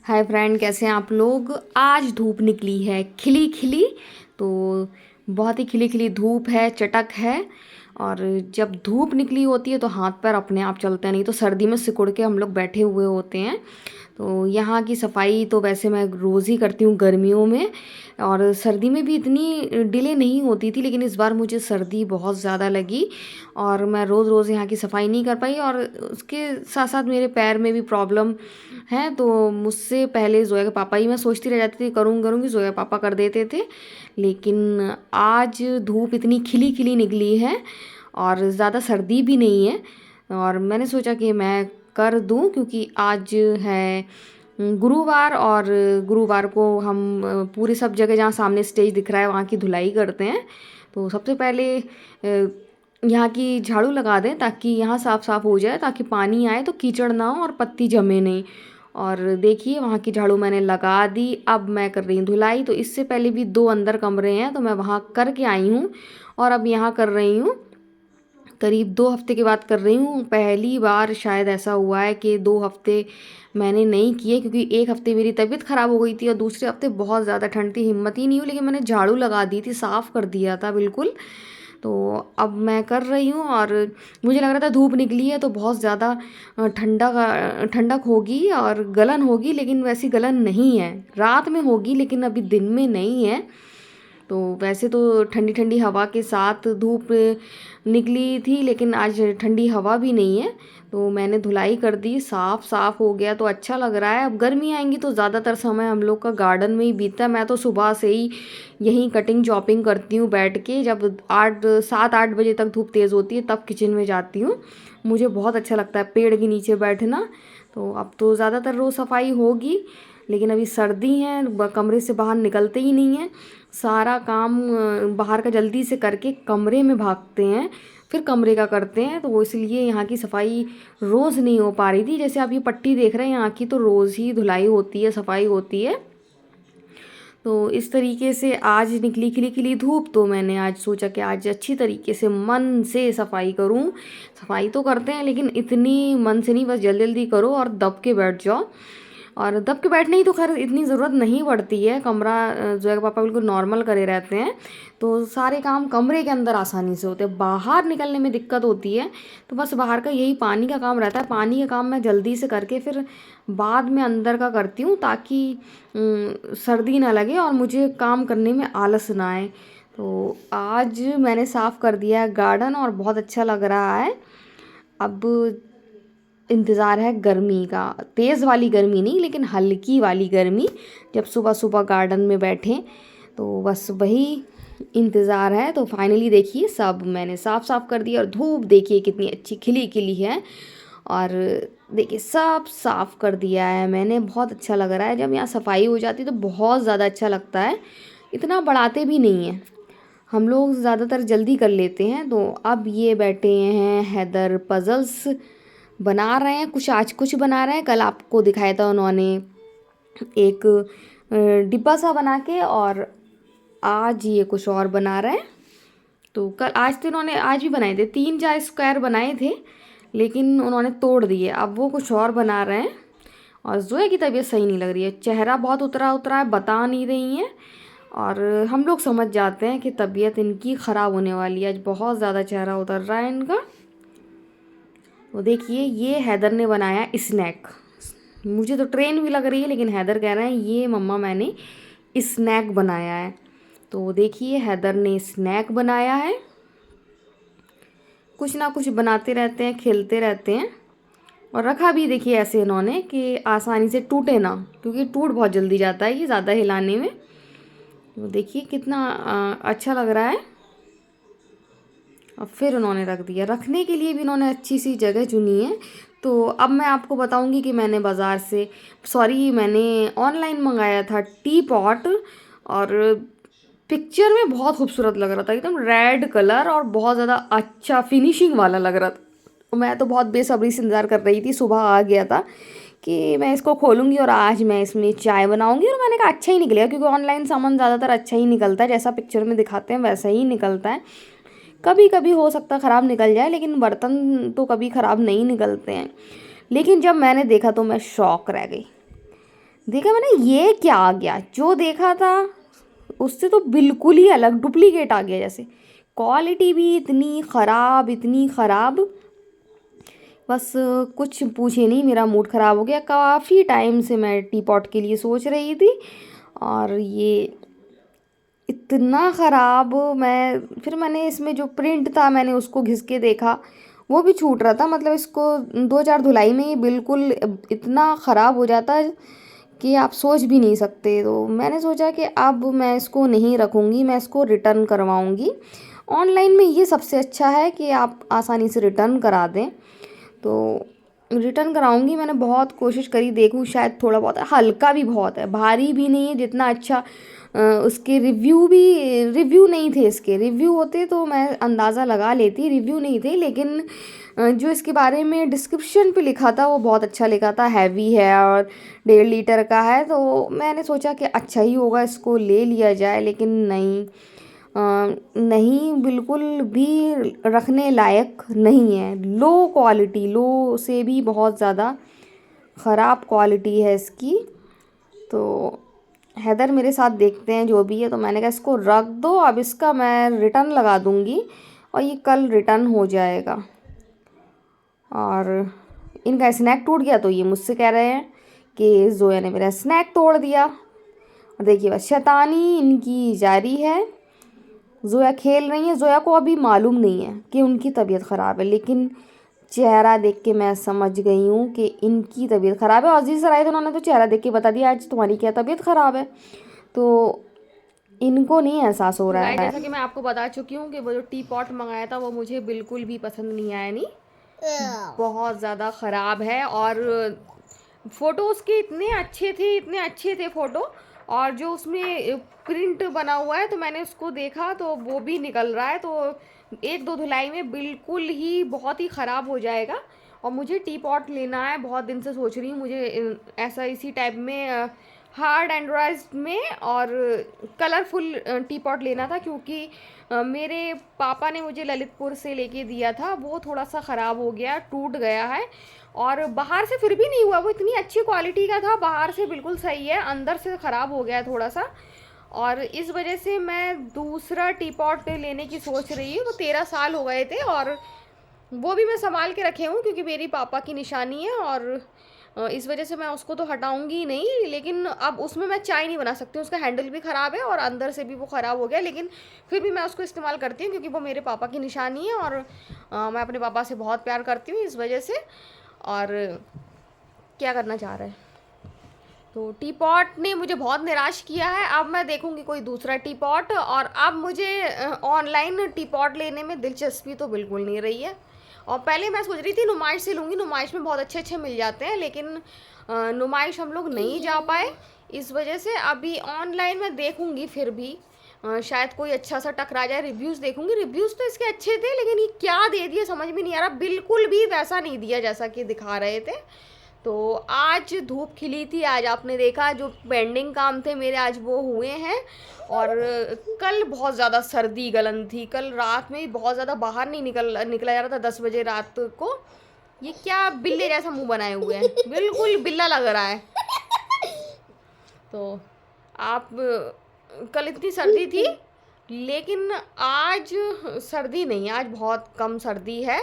Hi friend, कैसे हैं आप लोग। आज धूप निकली है खिली खिली। तो बहुत ही खिली खिली धूप है, चटक है। और जब धूप निकली होती है तो हाथ पैर अपने आप चलते हैं, नहीं तो सर्दी में सिकुड़ के हम लोग बैठे हुए होते हैं। तो यहाँ की सफाई तो वैसे मैं रोज़ ही करती हूँ गर्मियों में, और सर्दी में भी इतनी डिले नहीं होती थी, लेकिन इस बार मुझे सर्दी बहुत ज़्यादा लगी और मैं रोज़ रोज़ यहाँ की सफाई नहीं कर पाई। और उसके साथ साथ मेरे पैर में भी प्रॉब्लम है, तो मुझसे पहले जोया के पापा ही, मैं सोचती रह जाती थी करूँगी, जोया पापा कर देते थे। लेकिन आज धूप इतनी खिली खिली निकली है और ज़्यादा सर्दी भी नहीं है, और मैंने सोचा कि मैं कर दूं, क्योंकि आज है गुरुवार, और गुरुवार को हम पूरे सब जगह जहाँ सामने स्टेज दिख रहा है वहाँ की धुलाई करते हैं। तो सबसे पहले यहाँ की झाड़ू लगा दें ताकि यहाँ साफ़ साफ़ हो जाए, ताकि पानी आए तो कीचड़ ना हो और पत्ती जमे नहीं। और देखिए वहाँ की झाड़ू मैंने लगा दी। अब मैं कर रही हूँ धुलाई। तो इससे पहले भी 2 अंदर कमरे हैं तो मैं वहाँ करके आई हूँ, और अब यहाँ कर रही हूँ। करीब 2 हफ्ते के बाद कर रही हूँ। पहली बार शायद ऐसा हुआ है कि 2 हफ्ते मैंने नहीं किए, क्योंकि 1 हफ्ते मेरी तबीयत ख़राब हो गई थी और दूसरे हफ्ते बहुत ज़्यादा ठंड थी, हिम्मत ही नहीं हुई। लेकिन मैंने झाड़ू लगा दी थी, साफ़ कर दिया था बिल्कुल। तो अब मैं कर रही हूँ, और मुझे लग रहा था धूप निकली है तो बहुत ज़्यादा ठंडक होगी और गलन होगी, लेकिन वैसी गलन नहीं है। रात में होगी लेकिन अभी दिन में नहीं है। तो वैसे तो ठंडी ठंडी हवा के साथ धूप निकली थी, लेकिन आज ठंडी हवा भी नहीं है। तो मैंने धुलाई कर दी, साफ़ साफ़ हो गया तो अच्छा लग रहा है। अब गर्मी आएंगी तो ज़्यादातर समय हम लोग का गार्डन में ही बीतता है। मैं तो सुबह से ही यहीं कटिंग चॉपिंग करती हूँ बैठ के। जब 7-8 बजे तक धूप तेज़ होती है तब किचन में जाती हूँ। मुझे बहुत अच्छा लगता है पेड़ के नीचे बैठना। तो अब तो ज़्यादातर रोज़ सफाई होगी, लेकिन अभी सर्दी है, कमरे से बाहर निकलते ही नहीं हैं। सारा काम बाहर का जल्दी से करके कमरे में भागते हैं, फिर कमरे का करते हैं। तो इसलिए यहाँ की सफाई रोज़ नहीं हो पा रही थी। जैसे आप ये पट्टी देख रहे हैं, यहाँ की तो रोज़ ही धुलाई होती है, सफाई होती है। तो इस तरीके से आज निकली खिली खिली धूप, तो मैंने आज सोचा कि आज अच्छी तरीके से मन से सफाई करूं। सफाई तो करते हैं लेकिन इतनी मन से नहीं, बस जल्दी जल्दी करो और दब के बैठ जाओ। और दब के बैठने की तो खैर इतनी ज़रूरत नहीं पड़ती है। कमरा जो है पापा बिल्कुल नॉर्मल करे रहते हैं, तो सारे काम कमरे के अंदर आसानी से होते हैं। बाहर निकलने में दिक्कत होती है, तो बस बाहर का यही पानी का काम रहता है। पानी का काम मैं जल्दी से करके फिर बाद में अंदर का करती हूँ, ताकि सर्दी ना लगे और मुझे काम करने में आलस ना आए। तो आज मैंने साफ़ कर दिया है गार्डन और बहुत अच्छा लग रहा है। अब इंतज़ार है गर्मी का, तेज़ वाली गर्मी नहीं लेकिन हल्की वाली गर्मी, जब सुबह सुबह गार्डन में बैठें, तो बस वही इंतज़ार है। तो फाइनली देखिए सब मैंने साफ़ साफ़ कर दिया, और धूप देखिए कितनी अच्छी खिली खिली है। और देखिए सब साफ़ कर दिया है मैंने। बहुत अच्छा लग रहा है, जब यहाँ सफाई हो जाती है तो बहुत ज़्यादा अच्छा लगता है। इतना बढ़ाते भी नहीं हैं हम लोग, ज़्यादातर जल्दी कर लेते हैं। तो अब ये बैठे हैं हैदर पज़ल्स बना रहे हैं, कुछ आज कुछ बना रहे हैं। कल आपको दिखाया था उन्होंने एक डिब्बा सा बना के, और आज ये कुछ और बना रहे हैं। तो कल आज तो इन्होंने आज भी बनाए थे, 3-4 स्क्वायर बनाए थे, लेकिन उन्होंने तोड़ दिए। अब वो कुछ और बना रहे हैं। और जोया की तबीयत सही नहीं लग रही है, चेहरा बहुत उतरा उतरा है, बता नहीं रही हैं। और हम लोग समझ जाते हैं कि तबीयत इनकी ख़राब होने वाली है। आज बहुत ज़्यादा चेहरा उतर रहा है इनका। तो देखिए ये हैदर ने बनाया स्नैक। मुझे तो ट्रेन भी लग रही है, लेकिन हैदर कह रहे हैं ये मम्मा मैंने स्नैक बनाया है। तो देखिए हैदर ने स्नैक बनाया है। कुछ ना कुछ बनाते रहते हैं, खेलते रहते हैं। और रखा भी देखिए ऐसे इन्होंने कि आसानी से टूटे ना, क्योंकि टूट बहुत जल्दी जाता है ये ज़्यादा हिलाने में। तो देखिए कितना अच्छा लग रहा है। और फिर उन्होंने रख दिया, रखने के लिए भी इन्होंने अच्छी सी जगह चुनी है। तो अब मैं आपको बताऊंगी कि मैंने बाज़ार से, सॉरी मैंने ऑनलाइन मंगाया था टी पॉट, और पिक्चर में बहुत खूबसूरत लग रहा था, एकदम रेड कलर और बहुत ज़्यादा अच्छा फिनिशिंग वाला लग रहा था। मैं तो बहुत बेसब्री से इंतज़ार कर रही थी, सुबह आ गया था कि मैं इसको खोलूँगी और आज मैं इसमें चाय बनाऊँगी। और मैंने कहा अच्छा ही निकलेगा, क्योंकि ऑनलाइन सामान ज़्यादातर अच्छा ही निकलता है, जैसा पिक्चर में दिखाते हैं वैसा ही निकलता है। कभी कभी हो सकता है ख़राब निकल जाए, लेकिन बर्तन तो कभी ख़राब नहीं निकलते हैं। लेकिन जब मैंने देखा तो मैं शॉक रह गई। देखा मैंने, ये क्या आ गया, जो देखा था उससे तो बिल्कुल ही अलग डुप्लीकेट आ गया जैसे। क्वालिटी भी इतनी ख़राब, इतनी ख़राब, बस कुछ पूछे नहीं, मेरा मूड ख़राब हो गया। काफ़ी टाइम से मैं टी पॉट के लिए सोच रही थी, और ये इतना ख़राब। मैंने इसमें जो प्रिंट था मैंने उसको घिस के देखा, वो भी छूट रहा था। मतलब इसको 2-4 धुलाई में ही बिल्कुल इतना ख़राब हो जाता है कि आप सोच भी नहीं सकते। तो मैंने सोचा कि अब मैं इसको नहीं रखूँगी, मैं इसको रिटर्न करवाऊँगी। ऑनलाइन में ये सबसे अच्छा है कि आप आसानी से रिटर्न करा दें। तो रिटर्न कराऊंगी। मैंने बहुत कोशिश करी, देखूँ शायद थोड़ा बहुत, हल्का भी बहुत है, भारी भी नहीं है जितना अच्छा। उसके रिव्यू नहीं थे, इसके रिव्यू होते तो मैं अंदाज़ा लगा लेती, रिव्यू नहीं थे। लेकिन जो इसके बारे में डिस्क्रिप्शन पे लिखा था वो बहुत अच्छा लिखा था, हैवी है और 1.5 लीटर का है। तो मैंने सोचा कि अच्छा ही होगा, इसको ले लिया जाए। लेकिन नहीं, नहीं, बिल्कुल भी रखने लायक नहीं है। लो क्वालिटी, लो से भी बहुत ज़्यादा ख़राब क्वालिटी है इसकी। तो हैदर मेरे साथ देखते हैं जो भी है, तो मैंने कहा इसको रख दो, अब इसका मैं रिटर्न लगा दूँगी और ये कल रिटर्न हो जाएगा। और इनका स्नैक टूट गया तो ये मुझसे कह रहे हैं कि जोया ने मेरा स्नैक तोड़ दिया। और देखिए बस शैतानी इनकी जारी है। जोया खेल रही है। जोया को अभी मालूम नहीं है कि उनकी तबीयत ख़राब है, लेकिन चेहरा देख के मैं समझ गई हूँ कि इनकी तबीयत ख़राब है। और अजीज़ सर आए थे, उन्होंने तो चेहरा देख के बता दिया आज तुम्हारी क्या तबीयत ख़राब है। तो इनको नहीं एहसास हो रहा है। जैसा कि मैं आपको बता चुकी हूँ कि वो जो टी पॉट मंगाया था वो मुझे बिल्कुल भी पसंद नहीं आया। नहीं, बहुत ज़्यादा ख़राब है। और फ़ोटोज़ के इतने अच्छे थे, इतने अच्छे थे फ़ोटो, और जो उसमें प्रिंट बना हुआ है तो मैंने उसको देखा तो वो भी निकल रहा है। तो 1-2 धुलाई में बिल्कुल ही बहुत ही ख़राब हो जाएगा। और मुझे टी पॉट लेना है, बहुत दिन से सोच रही हूँ मुझे ऐसा इसी टाइप में हार्ड एंड्रॉइड में और कलरफुल टी पॉट लेना था। क्योंकि मेरे पापा ने मुझे ललितपुर से लेके दिया था, वो थोड़ा सा ख़राब हो गया, टूट गया है। और बाहर से फिर भी नहीं हुआ, वो इतनी अच्छी क्वालिटी का था, बाहर से बिल्कुल सही है, अंदर से ख़राब हो गया है थोड़ा सा। और इस वजह से मैं दूसरा टी पॉट लेने की सोच रही हूँ। वो 13 साल हो गए थे और वो भी मैं संभाल के रखे हूँ क्योंकि मेरी पापा की निशानी है। और इस वजह से मैं उसको तो हटाऊंगी ही नहीं। लेकिन अब उसमें मैं चाय नहीं बना सकती हूँ, उसका हैंडल भी ख़राब है और अंदर से भी वो ख़राब हो गया। लेकिन फिर भी मैं उसको इस्तेमाल करती हूँ क्योंकि वो मेरे पापा की निशानी है और मैं अपने पापा से बहुत प्यार करती हूँ इस वजह से। और क्या करना चाह रहा है, तो टी पॉट ने मुझे बहुत निराश किया है। अब मैं देखूंगी कोई दूसरा टी पॉट। और अब मुझे ऑनलाइन टी पॉट लेने में दिलचस्पी तो बिल्कुल नहीं रही है। और पहले मैं सोच रही थी नुमाइश से लूँगी, नुमाइश में बहुत अच्छे अच्छे मिल जाते हैं, लेकिन नुमाइश हम लोग नहीं जा पाए। इस वजह से अभी ऑनलाइन में देखूंगी, फिर भी शायद कोई अच्छा सा टकरा जाए। रिव्यूज़ देखूंगी, रिव्यूज़ तो इसके अच्छे थे, लेकिन ये क्या दे दिया समझ में नहीं आ रहा, बिल्कुल भी वैसा नहीं दिया जैसा कि दिखा रहे थे। तो आज धूप खिली थी, आज आपने देखा जो पेंडिंग काम थे मेरे आज वो हुए हैं। और कल बहुत ज़्यादा सर्दी गलन थी, कल रात में बहुत ज़्यादा बाहर नहीं निकला जा रहा था 10 बजे रात को। ये क्या बिल्ले जैसा मुंह बनाए हुए हैं, बिल्कुल बिल्ला लग रहा है। तो आप, कल इतनी सर्दी थी लेकिन आज सर्दी नहीं, आज बहुत कम सर्दी है।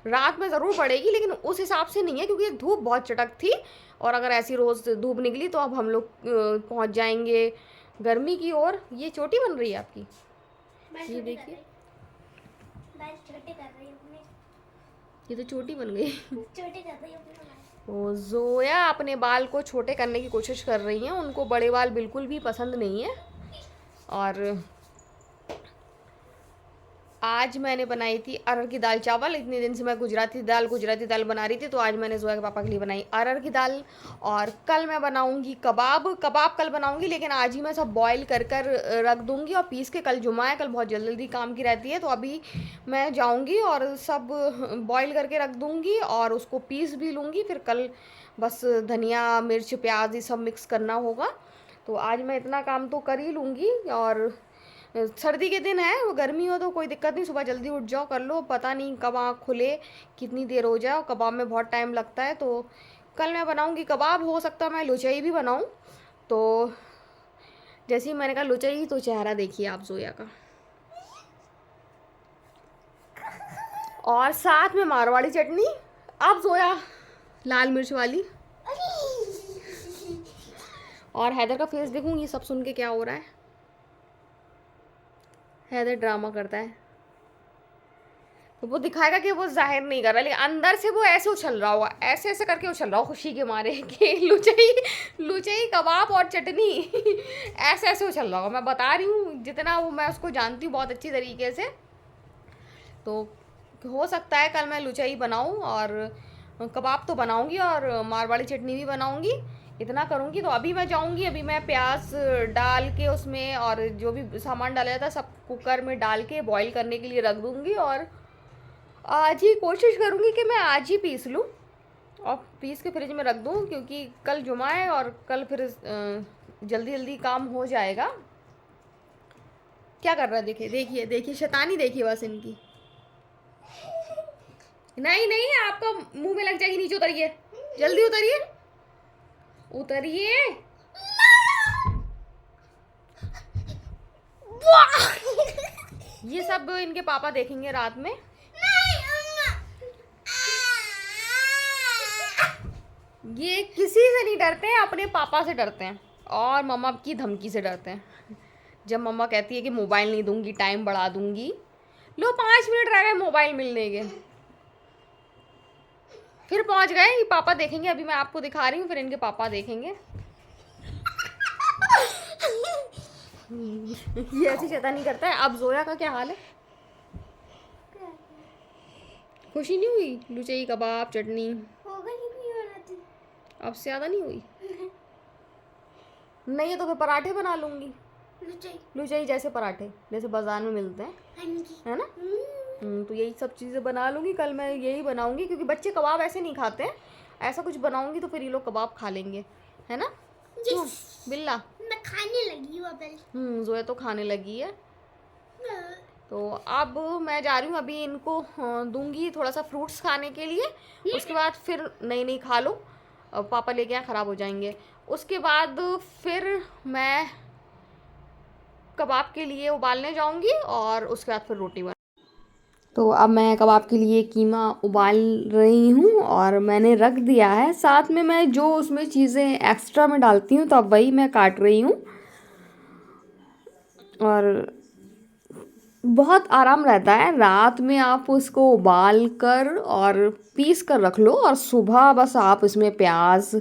रात में ज़रूर पड़ेगी लेकिन उस हिसाब से नहीं है क्योंकि धूप बहुत चटक थी। और अगर ऐसी रोज़ धूप निकली तो अब हम लोग पहुंच जाएंगे गर्मी की ओर। ये चोटी बन रही है आपकी, ये देखिए, ये तो चोटी बन गई। चोटी कर रही है। जोया अपने बाल को छोटे करने की कोशिश कर रही हैं, उनको बड़े बाल बिल्कुल भी पसंद नहीं है। और आज मैंने बनाई थी अरहर की दाल चावल। इतने दिन से मैं गुजराती दाल बना रही थी, तो आज मैंने जोया के पापा के लिए बनाई अरहर की दाल। और कल मैं बनाऊंगी कबाब कल बनाऊंगी, लेकिन आज ही मैं सब बॉईल कर कर रख दूंगी और पीस के, कल जुम्मा है, कल बहुत जल्दी जल्दी काम की रहती है, तो अभी मैं जाऊंगी और सब बॉईल करके रख दूंगी और उसको पीस भी लूँगी। फिर कल बस धनिया मिर्च प्याज ये सब मिक्स करना होगा। तो आज मैं इतना काम तो कर ही लूँगी। और सर्दी के दिन है, वो गर्मी हो तो कोई दिक्कत नहीं, सुबह जल्दी उठ जाओ कर लो, पता नहीं कब आँख खुले, कितनी देर हो जाए, और कबाब में बहुत टाइम लगता है। तो कल मैं बनाऊंगी कबाब, हो सकता है मैं लुचई भी बनाऊं। तो जैसे ही मैंने कहा लुचई, तो चेहरा देखिए आप जोया का। और साथ में मारवाड़ी चटनी, आप जोया लाल मिर्च वाली। और हैदर का फेस देखूँ ये सब सुन के क्या हो रहा है। हैदर ड्रामा करता है, तो वो दिखाएगा कि वो जाहिर नहीं कर रहा, लेकिन अंदर से वो ऐसे उछल रहा होगा, ऐसे ऐसे करके उछल रहा होगा खुशी के मारे कि लुचई लुचई कबाब और चटनी ऐसे ऐसे उछल रहा होगा। मैं बता रही हूँ, जितना वो मैं उसको जानती हूँ बहुत अच्छी तरीके से। तो हो सकता है कल मैं लुचई बनाऊँ, और कबाब तो बनाऊँगी, और मारवाड़ी चटनी भी बनाऊँगी। इतना करूँगी। तो अभी मैं जाऊँगी, अभी मैं प्याज डाल के उसमें, और जो भी सामान डाला जाता है सब कुकर में डाल के बॉईल करने के लिए रख दूँगी। और आज ही कोशिश करूँगी कि मैं आज ही पीस लूँ और पीस के फ्रिज में रख दूँ, क्योंकि कल जुमा है और कल फिर जल्दी जल्दी काम हो जाएगा। क्या कर रहा है, देखिए देखिए देखिए, शैतानी देखिए बस इनकी। नहीं नहीं, आपका मुंह में लग जाएगी, नीचे उतरिए, जल्दी उतरिए, उतरिए। ये सब इनके पापा देखेंगे रात में। ये किसी से नहीं डरते हैं, अपने पापा से डरते हैं और मम्मा की धमकी से डरते हैं। जब मम्मा कहती है कि मोबाइल नहीं दूंगी, टाइम बढ़ा दूंगी, लो 5 मिनट रह गए मोबाइल मिलने के, फिर पहुंच गए। ये पापा देखेंगे, अभी मैं आपको दिखा रही हूँ, फिर इनके पापा देखेंगे। ये ऐसी शैतानी करता है। अब जोया का क्या हाल है? खुशी नहीं हुई? लुचई कबाब चटनी अब से ज़्यादा नहीं हुई? नहीं है तो फिर पराठे बना लूंगी, लुचई जैसे पराठे, जैसे बाजार में मिलते हैं, है ना। तो यही सब चीज़ें बना लूँगी। कल मैं यही बनाऊँगी, क्योंकि बच्चे कबाब ऐसे नहीं खाते हैं। ऐसा कुछ बनाऊँगी तो फिर ये लोग कबाब खा लेंगे, है ना। क्यों बिल्ला? मैं खाने लगी हूँ अब। जोया तो खाने लगी है। तो अब मैं जा रही हूँ, अभी इनको दूंगी थोड़ा सा फ्रूट्स खाने के लिए। उसके बाद फिर नहीं खा लो, पापा लेके आए ख़राब हो जाएंगे। उसके बाद फिर मैं कबाब के लिए उबालने जाऊंगी, और उसके बाद फिर रोटी बना। तो अब मैं कबाब के लिए कीमा उबाल रही हूँ, और मैंने रख दिया है। साथ में मैं जो उसमें चीज़ें एक्स्ट्रा में डालती हूँ, तो अब वही मैं काट रही हूँ। और बहुत आराम रहता है, रात में आप उसको उबाल कर और पीस कर रख लो, और सुबह बस आप इसमें प्याज,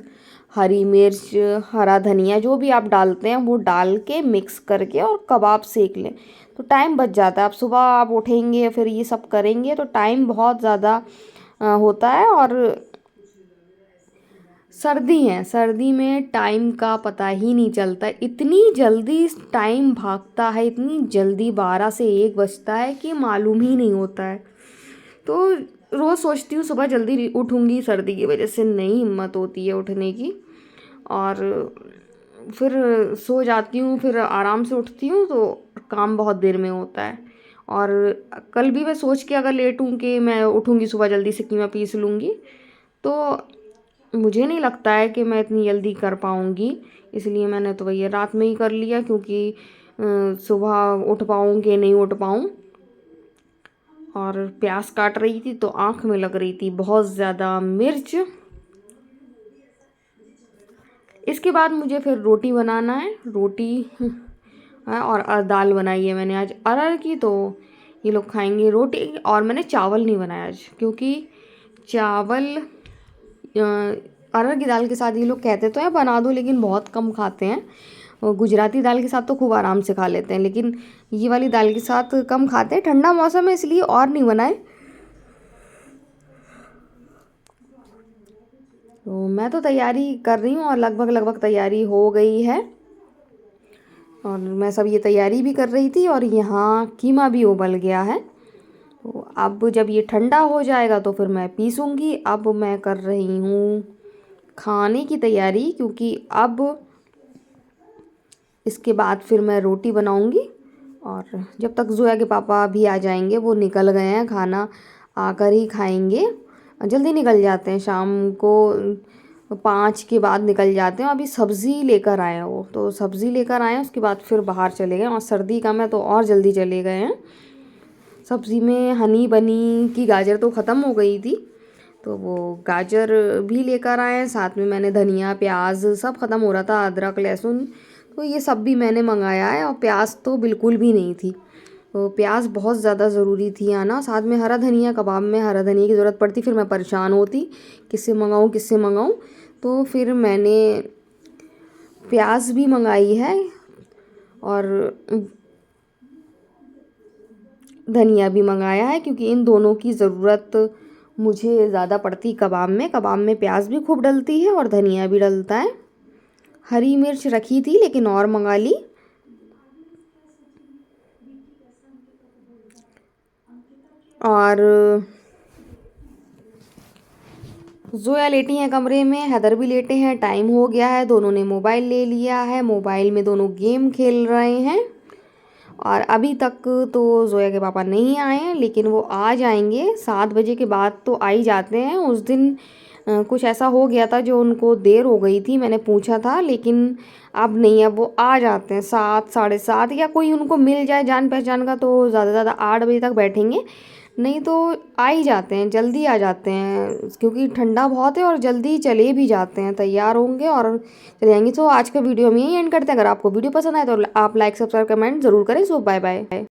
हरी मिर्च, हरा धनिया जो भी आप डालते हैं वो डाल के मिक्स करके और कबाब सेक लें, तो टाइम बच जाता है। अब सुबह आप उठेंगे फिर ये सब करेंगे तो टाइम बहुत ज़्यादा होता है। और सर्दी है, सर्दी में टाइम का पता ही नहीं चलता, इतनी जल्दी टाइम भागता है, इतनी जल्दी 12 से 1 बजता है कि मालूम ही नहीं होता है। तो रोज़ सोचती हूँ सुबह जल्दी उठूँगी, सर्दी की वजह से नहीं हिम्मत होती है उठने की, और फिर सो जाती हूँ, फिर आराम से उठती हूँ तो काम बहुत देर में होता है। और कल भी मैं सोच के अगर लेटूँ कि मैं उठूँगी सुबह जल्दी से कीमा पीस लूँगी, तो मुझे नहीं लगता है कि मैं इतनी जल्दी कर पाऊँगी। इसलिए मैंने तो भैया रात में ही कर लिया, क्योंकि सुबह उठ पाऊँ कि नहीं उठ पाऊँ। और प्याज काट रही थी तो आँख में लग रही थी बहुत ज़्यादा मिर्च। इसके बाद मुझे फिर रोटी बनाना है, रोटी और दाल बनाई है मैंने आज अरहर की, तो ये लोग खाएंगे रोटी। और मैंने चावल नहीं बनाया आज, क्योंकि चावल अरहर की दाल के साथ ये लोग कहते तो हैं बना दो, लेकिन बहुत कम खाते हैं। गुजराती दाल के साथ तो खूब आराम से खा लेते हैं, लेकिन ये वाली दाल के साथ कम खाते हैं। ठंडा मौसम है इसलिए और नहीं बनाए। तो मैं तो तैयारी कर रही हूँ, और लगभग तैयारी हो गई है, और मैं सब ये तैयारी भी कर रही थी, और यहाँ कीमा भी उबल गया है। तो अब जब ये ठंडा हो जाएगा तो फिर मैं पीसूँगी। अब मैं कर रही हूँ खाने की तैयारी, क्योंकि अब इसके बाद फिर मैं रोटी बनाऊँगी। और जब तक जोया के पापा भी आ जाएंगे, वो निकल गए हैं, खाना आकर ही खाएंगे, जल्दी निकल जाते हैं शाम को। 5 के बाद निकल जाते हैं। अभी सब्ज़ी लेकर आए हैं वो, तो सब्ज़ी लेकर आए हैं, उसके बाद फिर बाहर चले गए। और सर्दी का मैं तो और जल्दी चले गए हैं। सब्ज़ी में हनी बनी की गाजर तो ख़त्म हो गई थी, तो वो गाजर भी लेकर आए हैं। साथ में मैंने धनिया प्याज सब ख़त्म हो रहा था, अदरक लहसुन, तो ये सब भी मैंने मंगाया है। और प्याज तो बिल्कुल भी नहीं थी, तो प्याज बहुत ज़्यादा ज़रूरी थी आना। साथ में हरा धनिया, कबाब में हरा धनिया की ज़रूरत पड़ती, फिर मैं परेशान होती किससे मंगाऊँ। तो फिर मैंने प्याज भी मंगाई है और धनिया भी मंगाया है, क्योंकि इन दोनों की ज़रूरत मुझे ज़्यादा पड़ती कबाब में। कबाब में प्याज भी खूब डलती है और धनिया भी डलता है। हरी मिर्च रखी थी लेकिन और मंगा ली। और जोया लेटी हैं कमरे में, हैदर भी लेटे हैं। टाइम हो गया है, दोनों ने मोबाइल ले लिया है। मोबाइल में दोनों गेम खेल रहे हैं। और अभी तक तो जोया के पापा नहीं आए हैं, लेकिन वो आ जाएंगे 7 बजे के बाद तो आ ही जाते हैं। उस दिन कुछ ऐसा हो गया था जो उनको देर हो गई थी, मैंने पूछा था, लेकिन अब नहीं, अब वो आ जाते हैं 7 साढ़े 7, या कोई उनको मिल जाए जान पहचान का तो ज़्यादा से ज़्यादा 8 बजे तक बैठेंगे, नहीं तो आ ही जाते हैं, जल्दी आ जाते हैं, क्योंकि ठंडा बहुत है और जल्दी चले भी जाते हैं, तैयार होंगे और चले जाएंगे। तो आज का वीडियो हम यहीं एंड करते हैं। अगर आपको वीडियो पसंद आए तो आप लाइक सब्सक्राइब कमेंट ज़रूर करें। सो बाय बाय।